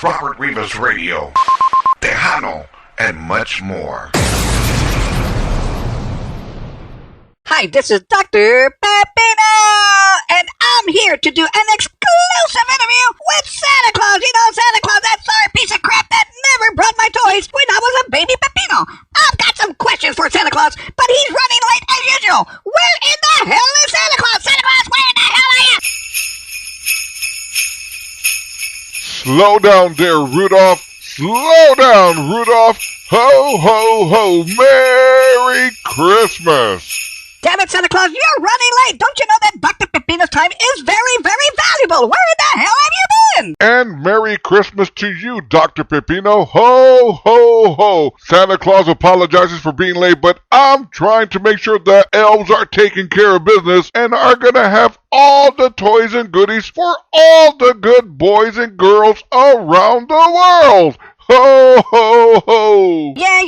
Robert Rivas Radio, Tejano, and much more. Hi, this is Dr. Pepino, and I'm here to do an exclusive interview with Santa Claus. You know, Santa Claus, that sorry piece of crap that never brought my toys when I was a baby Pepino. I've got some questions for Santa Claus, but he's running late as usual. Where in the hell is Santa Claus? Santa Claus, where in the hell are you? Slow down there, Rudolph. Slow down, Rudolph. Ho, ho, ho. Merry Christmas. Damn it, Santa Claus, you're running late. Don't you know that Dr. Pepino's time is very, very valuable? Where in the hell have you been? And Merry Christmas to you, Dr. Pepino. Ho, ho, ho. Santa Claus apologizes for being late, but I'm trying to make sure the elves are taking care of business and are going to have all the toys and goodies for all the good boys and girls around the world. Ho, ho, ho. Yeah,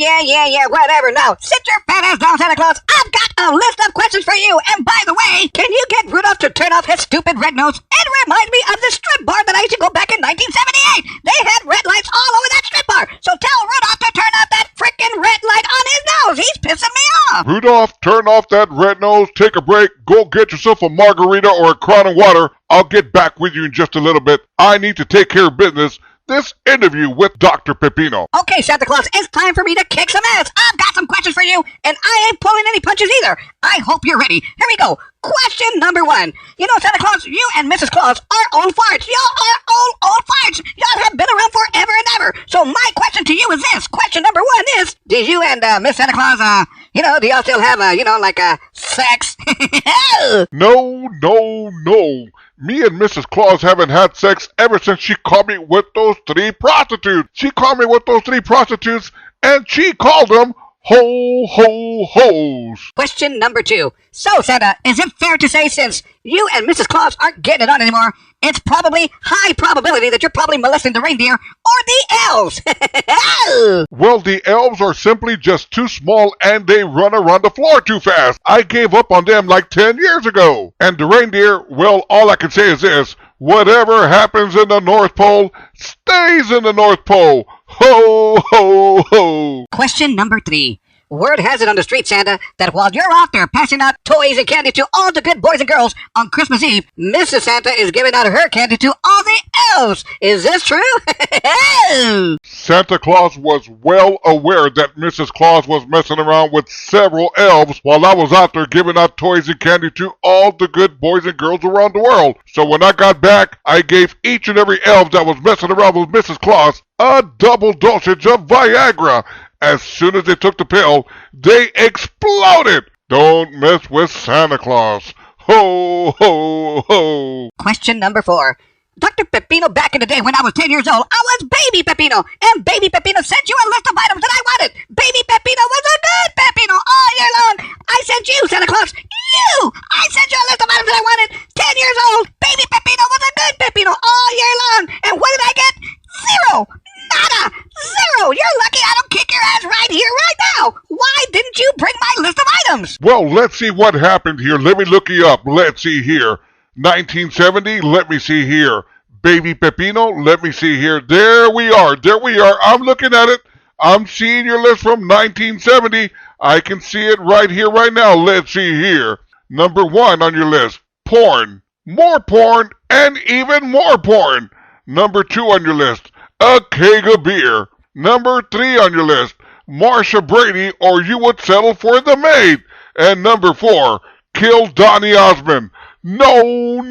whatever. Now, sit your fat ass down, Santa Claus. I've got a list of questions for you. And by the way, can you get Rudolph to turn off his stupid red nose? It reminds me of the strip bar that I used to go back in 1978. They had red lights all over that strip bar. So tell Rudolph to turn off that frickin' red light on his nose. He's pissing me off. Rudolph, turn off that red nose, take a break, go get yourself a margarita or a crown of water. I'll get back with you in just a little bit. I need to take care of business. This interview with Dr. Pepino. Okay, Santa Claus, it's time for me to kick some ass. I've got some questions for you, and I ain't pulling any punches either. I hope you're ready. Here we go. Question number 1. You know, Santa Claus, you and Mrs. Claus are old farts. Y'all are old farts. Y'all have been around forever and ever. So my question to you is this. Question number 1 is, did you and Miss Santa Claus, do y'all still have, sex? No. Me and Mrs. Claus haven't had sex ever since she caught me with those 3 prostitutes. She caught me with those 3 prostitutes, and she called them ho-ho-hos. Question number 2. So, Santa, is it fair to say since you and Mrs. Claus aren't getting it on anymore, it's probably high probability that you're probably molesting the reindeer or the elves? Well, the elves are simply just too small and they run around the floor too fast. I gave up on them like 10 years ago. And the reindeer, well, all I can say is this. Whatever happens in the North Pole stays in the North Pole. Ho, ho, ho. Question number 3. Word has it on the street, Santa, that while you're out there passing out toys and candy to all the good boys and girls on Christmas Eve, Mrs. Santa is giving out her candy to all the elves. Is this true? Santa Claus was well aware that Mrs. Claus was messing around with several elves while I was out there giving out toys and candy to all the good boys and girls around the world. So when I got back, I gave each and every elf that was messing around with Mrs. Claus a double dosage of Viagra. As soon as they took the pill, they exploded. Don't mess with Santa Claus. Ho, ho, ho. Question number 4. Dr. Pepino, back in the day when I was 10 years old, I was Baby Pepino, and Baby Pepino sent you a list of items that I wanted. Baby Pepino was a good Pepino all year long. I sent you, Santa Claus, I sent you a list of items that I wanted. 10 years old, Baby Pepino was a good Pepino all year long. And what did I get? 0. Nada! 0! You're lucky I don't kick your ass right here, right now! Why didn't you bring my list of items? Well, let's see what happened here. Let me look you up. Let's see here. 1970, let me see here. Baby Pepino, let me see here. There we are. I'm looking at it. I'm seeing your list from 1970. I can see it right here, right now. Let's see here. Number 1 on your list, porn. More porn, and even more porn. Number 2 on your list, a keg of beer. Number 3 on your list, Marsha Brady, or you would settle for the maid. And number 4, kill Donny Osmond. No.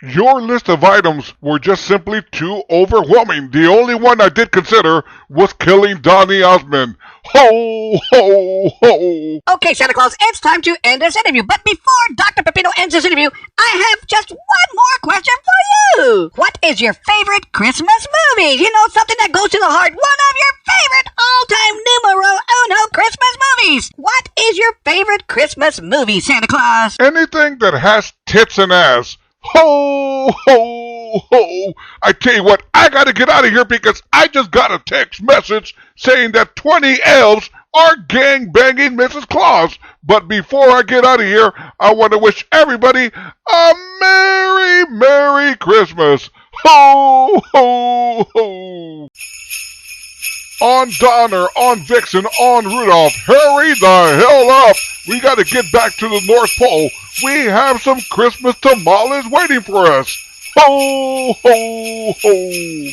Your list of items were just simply too overwhelming. The only one I did consider was killing Donny Osmond. Ho, ho, ho. Okay, Santa Claus, it's time to end this interview. But before Dr. Pepino ends this interview, I have just one more question for you. What is your favorite Christmas movie? You know, something that goes to the heart. One of your favorite all-time numero uno Christmas movies. What is your favorite Christmas movie, Santa Claus? Anything that has tits and ass. Ho, ho, ho. I tell you what, I gotta get out of here because I just got a text message saying that 20 elves are gang-banging Mrs. Claus. But before I get out of here, I want to wish everybody a Merry, Merry Christmas. Ho, ho, ho. On Donner, on Vixen, on Rudolph, hurry the hell up! We gotta get back to the North Pole. We have some Christmas tamales waiting for us. Ho, ho, ho.